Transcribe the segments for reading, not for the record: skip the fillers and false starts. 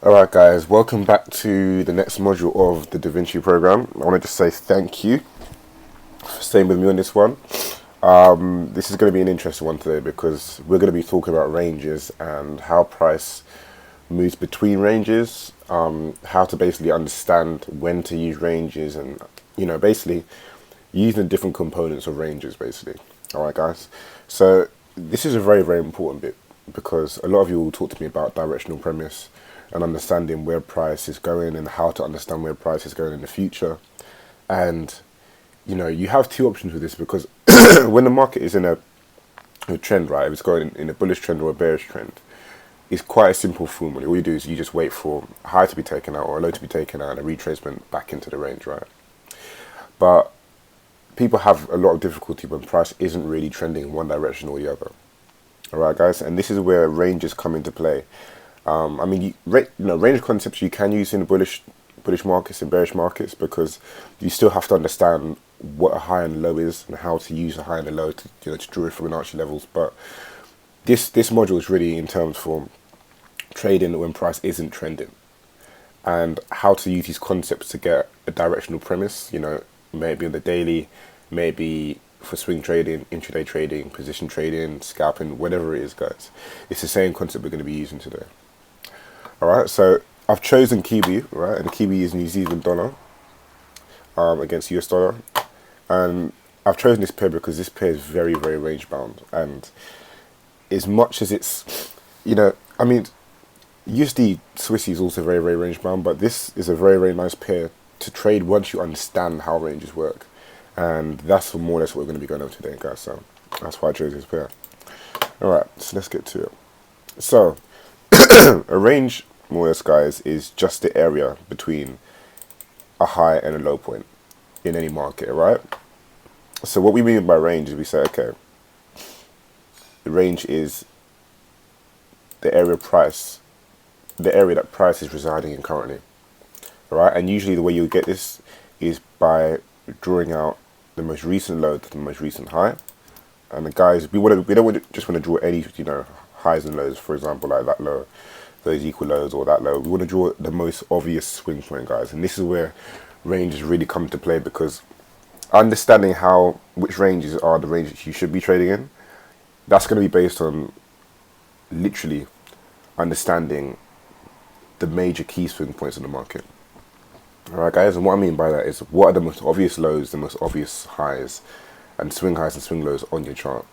Alright guys, welcome back to the next module of the DaVinci program. I want to just say thank you for staying with me on this one. This is going to be an interesting one today because we're going to be talking about ranges and how price moves between ranges, how to basically understand when to use ranges and, basically using the different components of ranges basically. Alright guys, so this is a very, very important bit because a lot of you will talk to me about directional premise and understanding where price is going and how to understand where price is going in the future. And, you have two options with this because when the market is in a trend, right, if it's going in a bullish trend or a bearish trend, it's quite a simple formula. All you do is you just wait for a high to be taken out or a low to be taken out and a retracement back into the range, right? But people have a lot of difficulty when price isn't really trending in one direction or the other. All right, guys, and this is where ranges come into play. Range concepts you can use in bullish markets and bearish markets because you still have to understand what a high and low is and how to use a high and a low to to draw Fibonacci levels. But this module is really in terms for trading when price isn't trending and how to use these concepts to get a directional premise. Maybe on the daily, maybe for swing trading, intraday trading, position trading, scalping, whatever it is, guys. It's the same concept we're going to be using today. Alright, so I've chosen Kiwi, right, and Kiwi is New Zealand dollar against US dollar. And I've chosen this pair because this pair is very, very range bound. And as much as it's, USD Swissy is also very, very range bound, but this is a very, very nice pair to trade once you understand how ranges work. And that's more or less what we're going to be going over today, guys. So that's why I chose this pair. Alright, so let's get to it. So, a range, more or less, guys, is just the area between a high and a low point in any market, right? So what we mean by range is we say, okay, the range is the area that price is residing in currently, right? And usually the way you get this is by drawing out the most recent low to the most recent high. And the guys, we don't just want to draw any highs and lows, for example, like that low, those equal lows or that low. We want to draw the most obvious swing point, guys, and this is where ranges really come into play because understanding which ranges are the ranges you should be trading in, that's going to be based on literally understanding the major key swing points in the market. Alright, guys, and what I mean by that is what are the most obvious lows, the most obvious highs, and swing highs and swing lows on your chart.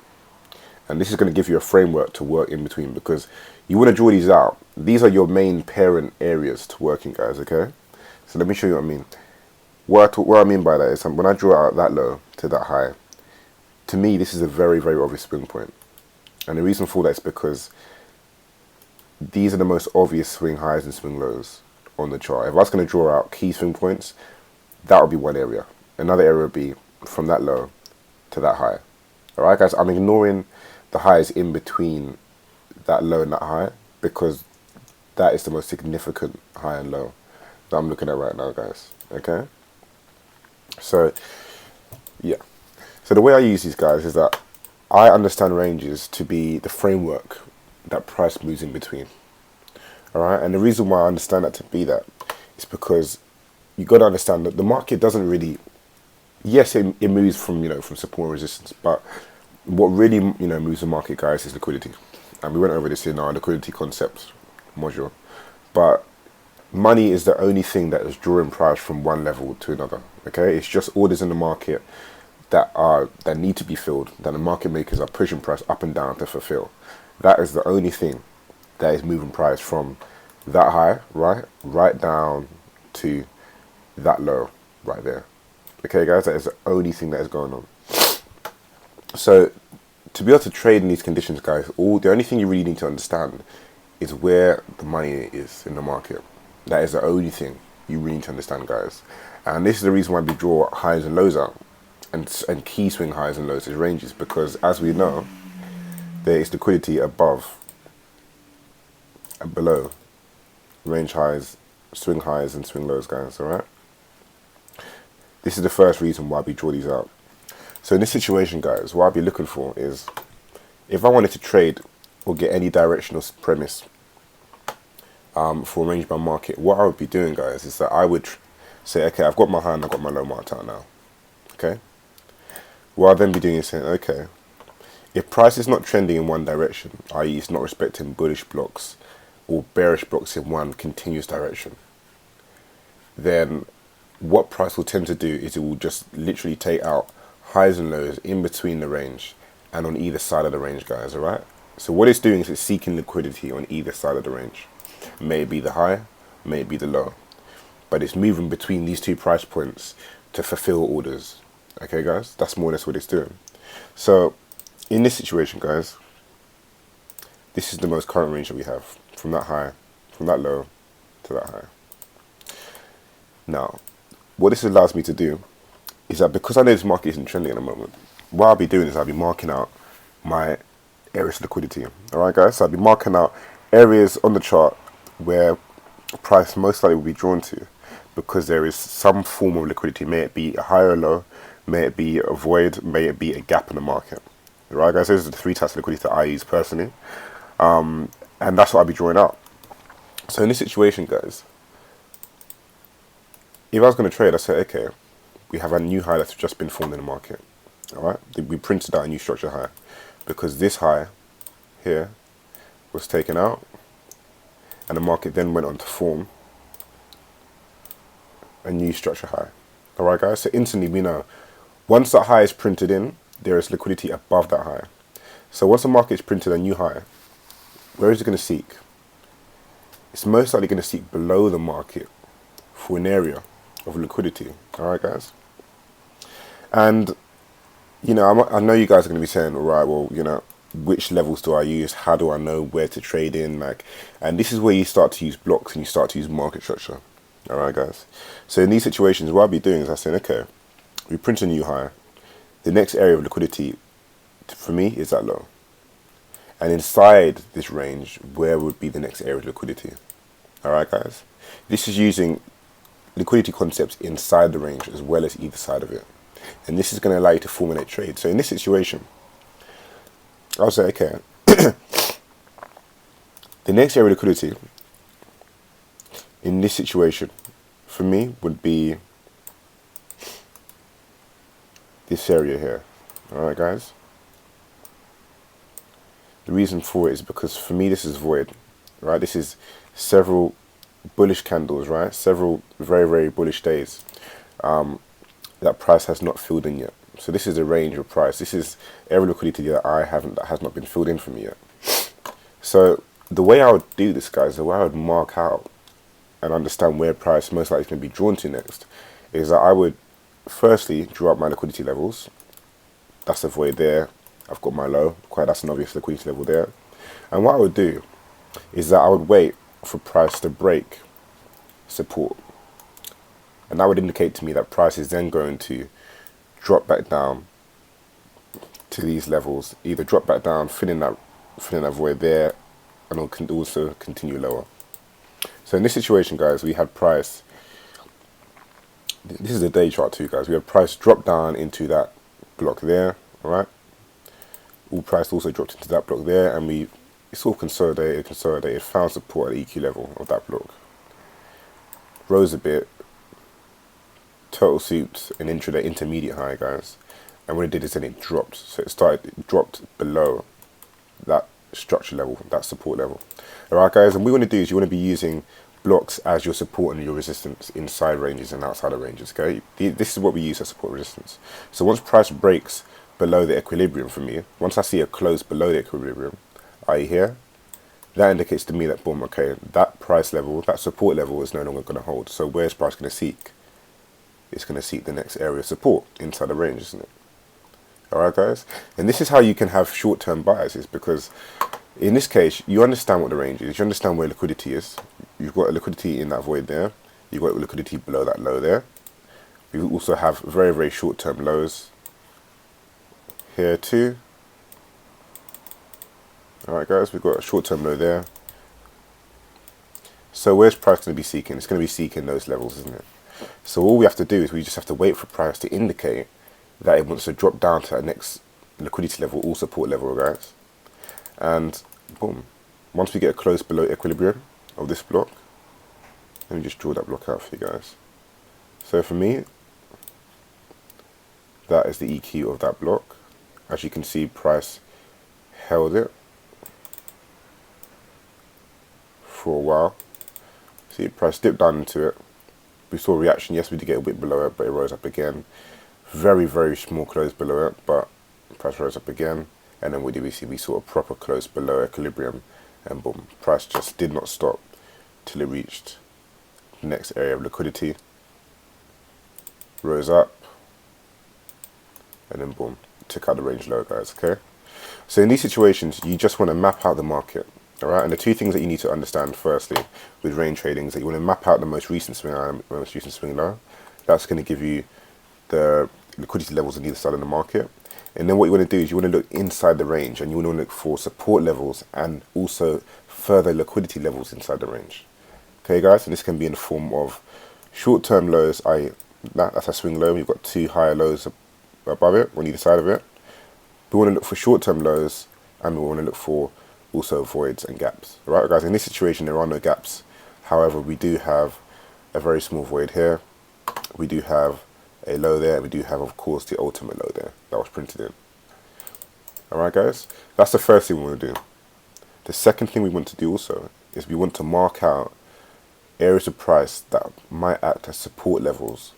And this is going to give you a framework to work in between because you want to draw these out. These are your main parent areas to work in, guys, okay? So let me show you what I mean. What I mean by that is when I draw out that low to that high, to me, this is a very, very obvious swing point. And the reason for that is because these are the most obvious swing highs and swing lows on the chart. If I was going to draw out key swing points, that would be one area. Another area would be from that low to that high. Alright, guys, I'm ignoring the highs in between that low and that high because that is the most significant high and low that I'm looking at right now, guys. Okay? So, yeah. So the way I use these, guys, is that I understand ranges to be the framework that price moves in between. Alright? And the reason why I understand that to be that is because you got to understand that the market doesn't really, yes, it moves from, from support and resistance, but what really, moves the market, guys, is liquidity. And we went over this in our liquidity concepts module. But money is the only thing that is drawing price from one level to another. Okay, it's just orders in the market that need to be filled, that the market makers are pushing price up and down to fulfill. That is the only thing that is moving price from that high, right down to that low, right there. Okay, guys, that is the only thing that is going on. So, to be able to trade in these conditions, guys, the only thing you really need to understand is where the money is in the market. That is the only thing you really need to understand, guys. And this is the reason why we draw highs and lows out and key swing highs and lows as ranges, because as we know, there is liquidity above and below range highs, swing highs, and swing lows, guys. Alright? This is the first reason why we draw these out. So in this situation, guys, what I'll be looking for is if I wanted to trade or get any directional premise for a range bound market, what I would be doing, guys, is that I would say, okay, I've got my high and I've got my low marked out now. Okay. What I'll then be doing is saying, okay, if price is not trending in one direction, i.e., it's not respecting bullish blocks or bearish blocks in one continuous direction, then what price will tend to do is it will just literally take out highs and lows in between the range and on either side of the range, guys, alright? So what it's doing is it's seeking liquidity on either side of the range. May it be the high, may it be the low. But it's moving between these two price points to fulfill orders. Okay, guys? That's more or less what it's doing. So, in this situation, guys, this is the most current range that we have. From that high, from that low to that high. Now, what this allows me to do is that because I know this market isn't trending at the moment, what I'll be doing is I'll be marking out my areas of liquidity. Alright, guys? So I'll be marking out areas on the chart where price most likely will be drawn to because there is some form of liquidity. May it be a high or low, may it be a void, may it be a gap in the market. Alright, guys? Those are the three types of liquidity that I use personally. And that's what I'll be drawing out. So in this situation, guys, if I was going to trade, I say, okay, we have a new high that's just been formed in the market. Alright, we printed out a new structure high because this high here was taken out and the market then went on to form a new structure high. Alright, guys, so instantly we know once that high is printed in, there is liquidity above that high. So once the market is printed a new high, where is it going to seek? It's most likely going to seek below the market for an area of liquidity. Alright, guys? And, you know, I know you guys are going to be saying, all right, well, you know, which levels do I use? How do I know where to trade in? Like, and this is where you start to use blocks and you start to use market structure. Alright, guys? So in these situations, what I'll be doing is I'm saying, okay, we print a new high. The next area of liquidity for me is that low. And inside this range, where would be the next area of liquidity? Alright, guys? This is using liquidity concepts inside the range as well as either side of it. And this is going to allow you to formulate trades. So in this situation, I'll say, okay, the next area of liquidity in this situation for me would be this area here. Alright, guys? The reason for it is because for me this is void, right? This is several bullish candles, right? Several very, very bullish days that price has not filled in yet. So this is a range of price. This is every liquidity that that has not been filled in for me yet. So the way I would do this, guys, the way I would mark out and understand where price most likely is going to be drawn to next is that I would firstly draw up my liquidity levels. That's the void there. I've got my low, that's an obvious liquidity level there. And what I would do is that I would wait for price to break support. And that would indicate to me that price is then going to drop back down to these levels, either drop back down, filling that void there, and it can also continue lower. So in this situation, guys, we had price, this is a day chart too, guys, we had price drop down into that block there, alright? All price also dropped into that block there, and we sort of consolidated, found support at the EQ level of that block. Rose a bit, total soups an intraday intermediate high, guys, and what it did is then it dropped. So it dropped below that structure level, that support level. Alright, guys, and what you want to do is you want to be using blocks as your support and your resistance inside ranges and outside of ranges. Okay, this is what we use as support resistance. So once price breaks below the equilibrium for me, once I see a close below the equilibrium, i.e. here, that indicates to me that, boom, okay, that price level, that support level is no longer going to hold. So where's price going to seek? It's going to seek the next area of support inside the range, isn't it? Alright, guys? And this is how you can have short-term biases, because in this case, you understand what the range is. You understand where liquidity is. You've got a liquidity in that void there. You've got liquidity below that low there. We also have very, very short-term lows here too. Alright, guys, we've got a short-term low there. So where's price going to be seeking? It's going to be seeking those levels, isn't it? So all we have to do is we just have to wait for price to indicate that it wants to drop down to that next liquidity level, or support level, guys. And boom, once we get close below equilibrium, of this block. Let me just draw that block out for you guys. So for me, that is the EQ of that block. As you can see, price held it for a while. See, price dipped down into it. We saw a reaction. Yes, we did get a bit below it, but it rose up again. Very, very small close below it, but price rose up again. And then what did we see? We saw a proper close below equilibrium, and boom, price just did not stop till it reached the next area of liquidity. Rose up, and then boom, took out the range low, guys. Okay, so in these situations, you just want to map out the market. All right, and the two things that you need to understand firstly with range trading is that you want to map out the most recent swing high and most recent swing low. That's going to give you the liquidity levels on either side of the market. And then what you want to do is you want to look inside the range, and you want to look for support levels and also further liquidity levels inside the range. Okay, guys, and this can be in the form of short-term lows. That's a swing low. We've got two higher lows above it on either side of it. We want to look for short-term lows, and we want to look for also voids and gaps. All right, guys, in this situation there are no gaps. However, we do have a very small void here. We do have a low there. We do have, of course, the ultimate low there that was printed in. All right, guys, that's the first thing we want to do. The second thing we want to do also is we want to mark out areas of price that might act as support levels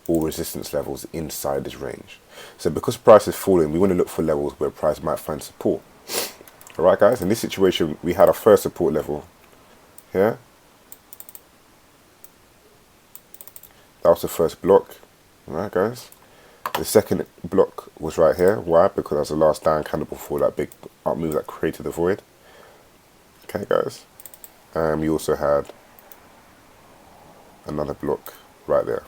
or resistance levels inside this range. So because price is falling, we want to look for levels where price might find support. Alright, guys, in this situation we had our first support level here. That was the first block. Alright, guys, the second block was right here. Why? Because that was the last down candle before that big up move that created the void. Okay, guys, and we also had another block right there.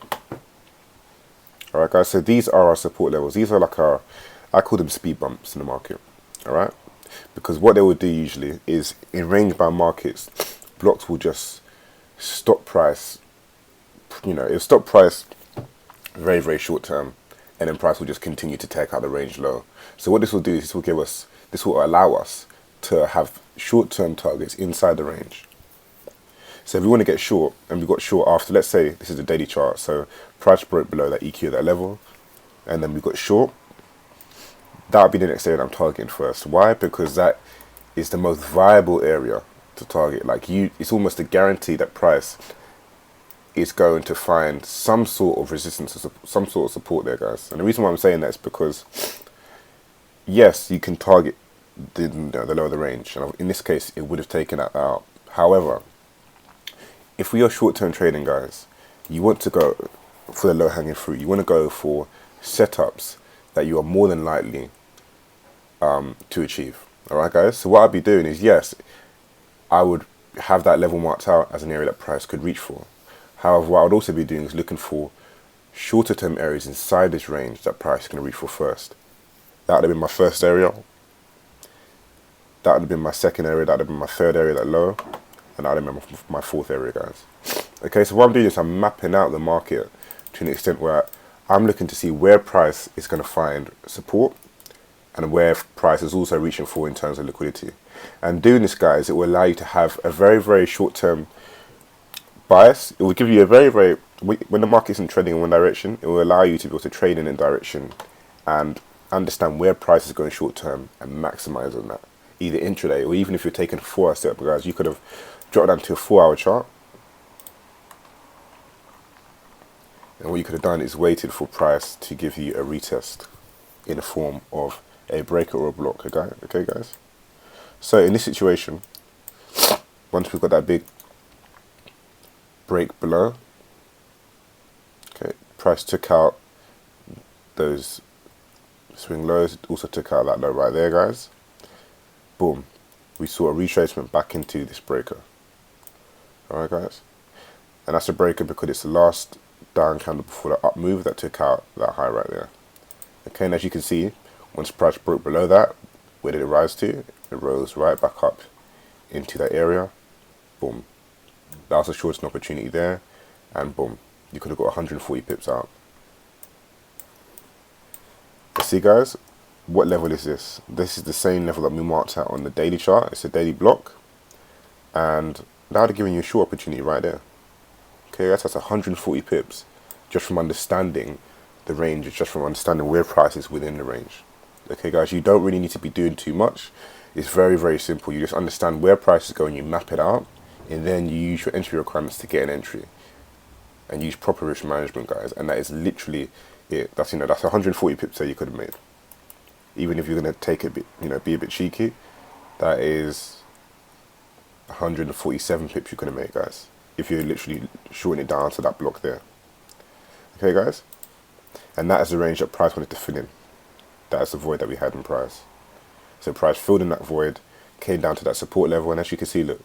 Alright, guys, so these are our support levels. These are like our, I call them speed bumps in the market. Alright, because what they will do usually is in range bound markets, blocks will just stop price, it'll stop price very, very short term, and then price will just continue to take out the range low. So what this will do is this will allow us to have short term targets inside the range. So if we want to get short, and we got short after, let's say this is a daily chart, so price broke below that EQ at that level, and then we got short, that would be the next area that I'm targeting first. Why? Because that is the most viable area to target. Like it's almost a guarantee that price is going to find some sort of resistance, some sort of support there, guys. And the reason why I'm saying that is because, yes, you can target the lower the range, and in this case, it would have taken that out. However, if we are short-term trading, guys, you want to go for the low-hanging fruit. You want to go for setups that you are more than likely to achieve. All right, guys. So what I'd be doing is, yes, I would have that level marked out as an area that price could reach for. However, what I would also be doing is looking for shorter-term areas inside this range that price can reach for first. That would have been my first area. That would have been my second area. That would have been my third area, that low. And that would have been my fourth area, guys. Okay, so what I'm doing is I'm mapping out the market to an extent where I'm looking to see where price is going to find support and where price is also reaching for in terms of liquidity. And doing this, guys, it will allow you to have a very, very short-term bias. It will give you a very, very, when the market isn't trending in one direction, it will allow you to be able to trade in a direction and understand where price is going short-term and maximize on that, either intraday or even if you're taking a 4-hour setup, guys, you could have dropped down to a 4-hour chart. And what you could have done is waited for price to give you a retest in the form of a breaker or a block, okay, guys? So in this situation, once we've got that big break below, okay, price took out those swing lows, also took out that low right there, guys. Boom, we saw a retracement back into this breaker. Alright, guys, and that's a breaker because it's the last down candle before the up move that took out that high right there. Okay, and as you can see, once price broke below that, where did it rise to? It rose right back up into that area. Boom, that was a shorting opportunity there, and boom, you could have got 140 pips out. You see, guys, what level is this? This is the same level that we marked out on the daily chart. It's a daily block, and Now they're giving you a short opportunity right there. Okay, that's 140 pips just from understanding the range, just from understanding where price is within the range. Okay, guys, you don't really need to be doing too much. It's very, very simple. You just understand where price is going, you map it out, and then you use your entry requirements to get an entry. And use proper risk management, guys. And that is literally it. That's that's 140 pips that you could have made. Even if you're gonna take a bit, be a bit cheeky, that is 147 pips you could have made, guys. If you're literally shorting it down to that block there. Okay, guys? And that is the range that price wanted to fill in. That is the void that we had in price. So price filled in that void, came down to that support level, and as you can see, look,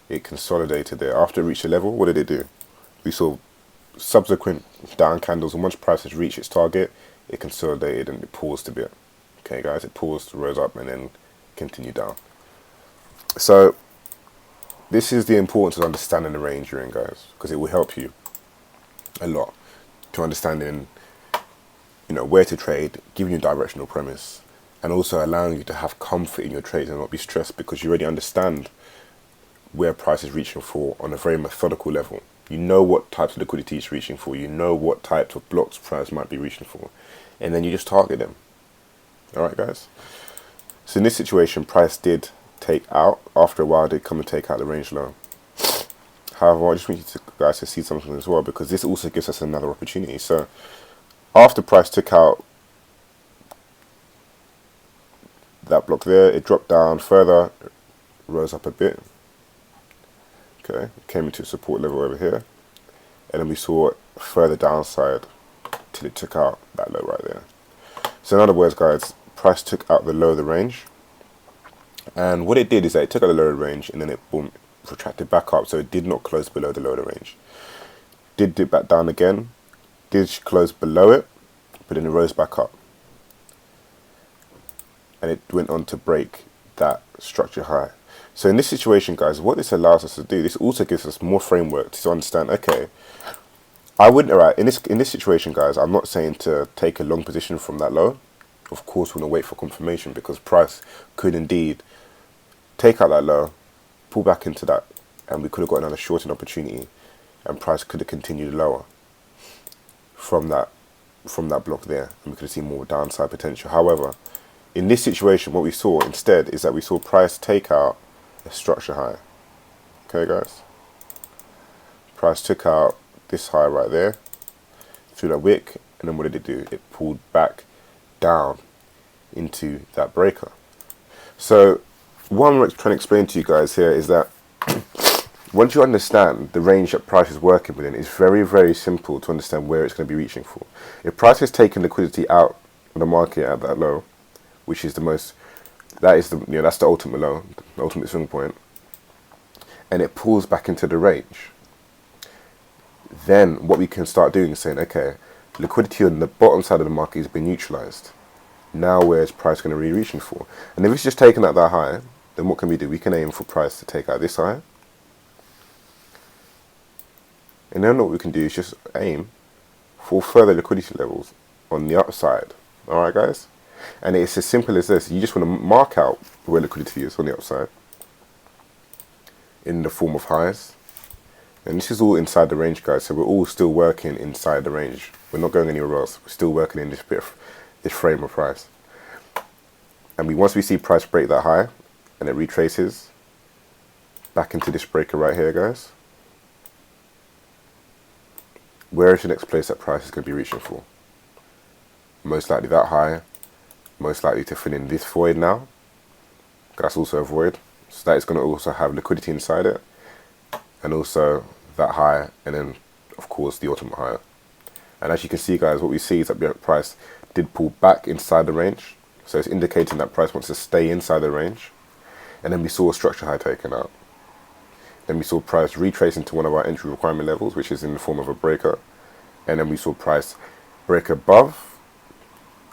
it consolidated there. After it reached the level, what did it do? We saw subsequent down candles, and once price has reached its target, it consolidated and it paused a bit. Okay, guys, it paused, rose up, and then continued down. So this is the importance of understanding the range you're in, guys, because it will help you a lot to understanding, where to trade, giving you a directional premise, and also allowing you to have comfort in your trades and not be stressed because you already understand where price is reaching for on a very methodical level. You know what types of liquidity it's reaching for. You know what types of blocks price might be reaching for. And then you just target them. Alright, guys? So in this situation, price did take out. After a while, did come and take out the range low. However, I just want you guys to see something as well, because this also gives us another opportunity. So after price took out that block there, it dropped down further, rose up a bit. Okay, came into support level over here, and then we saw further downside till it took out that low right there. So in other words, guys, price took out the low of the range, and what it did is that it took out the low of the range, and then it boom, retracted back up, so it did not close below the low of the range. Did dip back down again, did close below it, but then it rose back up, and it went on to break that structure high. So in this situation, guys, what this allows us to do, this also gives us more framework to understand, okay, I wouldn't, alright, in this situation, guys, I'm not saying to take a long position from that low. Of course, we're going to wait for confirmation, because price could indeed take out that low, pull back into that, and we could have got another shorting opportunity, and price could have continued lower from that block there, and we could have seen more downside potential. However, in this situation, what we saw instead is that we saw price take out a structure high. Okay, guys, price took out this high right there through that wick, and then what did it do? It pulled back down into that breaker. So what I'm trying to explain to you guys here is that once you understand the range that price is working within, it's very, very simple to understand where it's going to be reaching for. If price is taking liquidity out of the market at that low, which is the most, that's the ultimate low, the ultimate swing point, and it pulls back into the range, then what we can start doing is saying, okay, liquidity on the bottom side of the market has been neutralized. Now where is price going to be reaching for? And if it's just taken out that high, then what can we do? We can aim for price to take out this high. And then what we can do is just aim for further liquidity levels on the upside. Alright, guys? And it's as simple as this. You just want to mark out where liquidity is on the upside in the form of highs. And this is all inside the range, guys. So we're all still working inside the range. We're not going anywhere else. We're still working in this frame of price. And once we see price break that high, and it retraces back into this breaker right here, guys, where is the next place that price is going to be reaching for? Most likely that high, most likely to fill in this void now. That's also a void. So that is going to also have liquidity inside it. And also that high, and then of course the ultimate higher. And as you can see, guys, what we see is that price did pull back inside the range. So it's indicating that price wants to stay inside the range. And then we saw a structure high taken out. Then we saw price retrace into one of our entry requirement levels, which is in the form of a breaker. And then we saw price break above,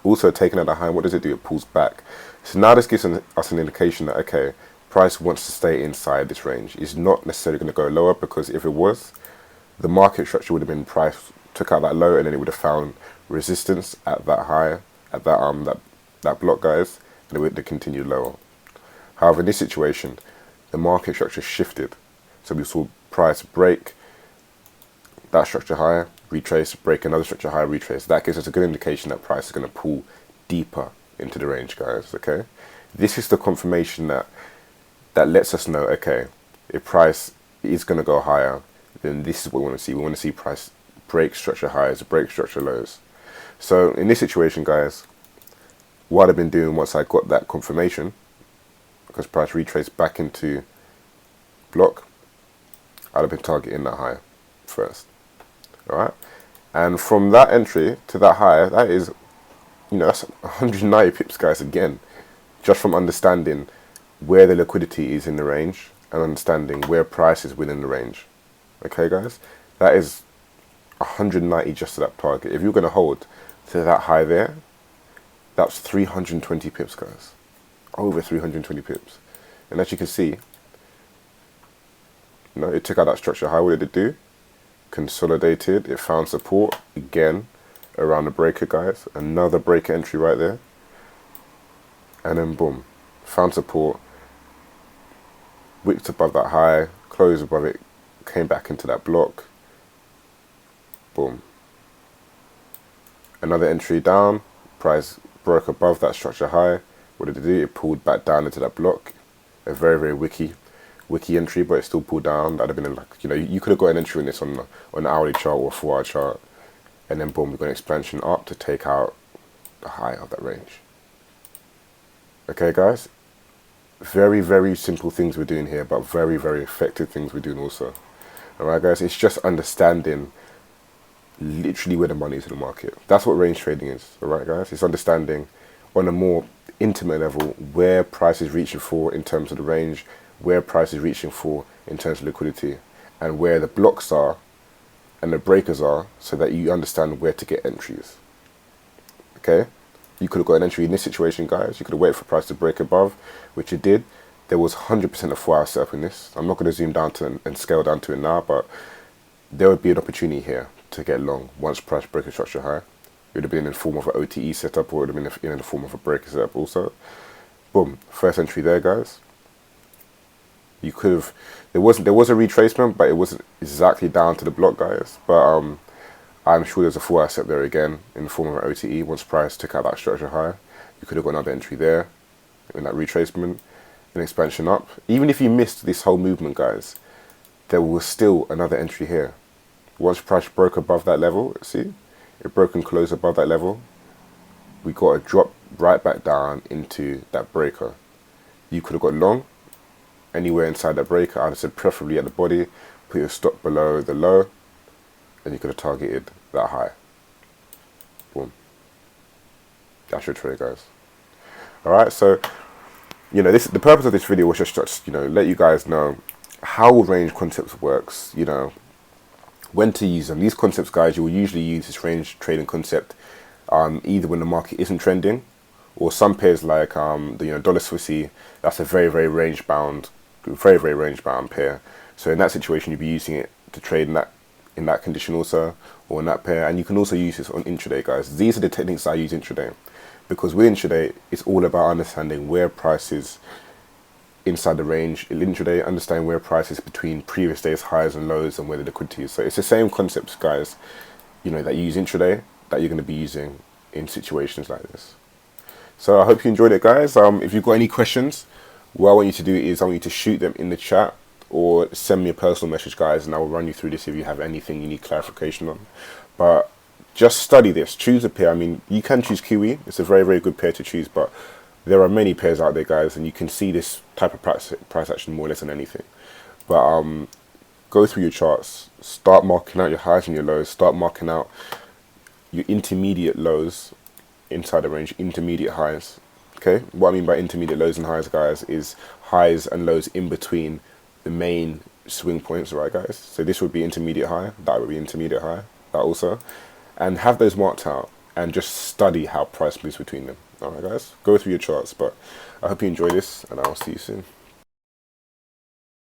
also taking out a high. What does it do? It pulls back. So now this gives us an indication that, okay, price wants to stay inside this range. It's not necessarily going to go lower, because if it was, the market structure would have been price took out that low, and then it would have found resistance at that high, at that block, guys, and it would have continued lower. However, in this situation, the market structure shifted. So we saw price break that structure higher, retrace, break another structure higher, retrace. That gives us a good indication that price is going to pull deeper into the range, guys. Okay, this is the confirmation that lets us know, okay, if price is going to go higher, then this is what we want to see. We want to see price break structure highs, break structure lows. So in this situation, guys, what I've been doing once I got that confirmation, because price retraced back into block, I'd have been targeting that high first. All right, and from that entry to that high, that is, that's 190 pips, guys. Again, just from understanding where the liquidity is in the range and understanding where price is within the range. Okay, guys, that is 190 just to that target. If you're going to hold to that high there, that's 320 pips, guys. Over 320 pips. And as you can see, it took out that structure high. What did it do? Consolidated. It found support again around the breaker, guys. Another breaker entry right there. And then boom, found support, wicked above that high, closed above it, came back into that block. Boom. Another entry down, price broke above that structure high. What did it do? It pulled back down into that block. A very, very wicky entry, but it still pulled down. That'd have been like, you could have got an entry in this on an hourly chart or a 4 hour chart. And then boom, we got an expansion up to take out the high of that range. Okay, guys? Very, very simple things we're doing here, but very, very effective things we're doing also. Alright, guys? It's just understanding literally where the money is in the market. That's what range trading is. Alright, guys? It's understanding on a more intimate level where price is reaching for in terms of the range, where price is reaching for in terms of liquidity, and where the blocks are and the breakers are, so that you understand where to get entries. Okay? You could have got an entry in this situation, guys. You could have waited for price to break above, which it did. There was 100% a 4 hour setup in this. I'm not going to zoom down to and scale down to it now, but there would be an opportunity here to get long once price break a structure high. It would have been in the form of an OTE setup, or it would have been in the form of a breaker setup also. Boom, first entry there, guys. You could have, there was a retracement, but it wasn't exactly down to the block, guys. But I'm sure there's a 4 hour setup there again in the form of an OTE. Once price took out that structure higher, you could have got another entry there in that retracement, an expansion up. Even if you missed this whole movement, guys, there was still another entry here. Once price broke above that level, see, it broke and closed above that level, we got a drop right back down into that breaker. You could have got long anywhere inside that breaker. I'd have said preferably at the body, put your stop below the low, and you could have targeted that high. Boom. That's your trade, guys. Alright, so the purpose of this video was just let you guys know how range concepts works, when to use them. These concepts, guys, you will usually use this range trading concept either when the market isn't trending, or some pairs like the dollar Swissy. That's a very, very range bound pair. So in that situation, you'll be using it to trade in that condition also, or in that pair. And you can also use this on intraday, guys. These are the techniques I use intraday, because with intraday, it's all about understanding where price is inside the range. In intraday, understanding where price is between previous days highs and lows, and where the liquidity is. So it's the same concepts, guys, that you use intraday that you're going to be using in situations like this. So I hope you enjoyed it, guys. If you've got any questions, what I want you to do is I want you to shoot them in the chat, or send me a personal message, guys, and I will run you through this if you have anything you need clarification on. But just study this. Choose a pair. I mean, you can choose Kiwi. It's a very, very good pair to choose, but there are many pairs out there, guys, and you can see this type of price action more or less than anything. But go through your charts. Start marking out your highs and your lows. Start marking out your intermediate lows inside the range, intermediate highs. Okay? What I mean by intermediate lows and highs, guys, is highs and lows in between the main swing points, right, guys? So this would be intermediate high, that would be intermediate high, that also. And have those marked out and just study how price moves between them. Alright, guys? Go through your charts, but I hope you enjoy this, and I'll see you soon.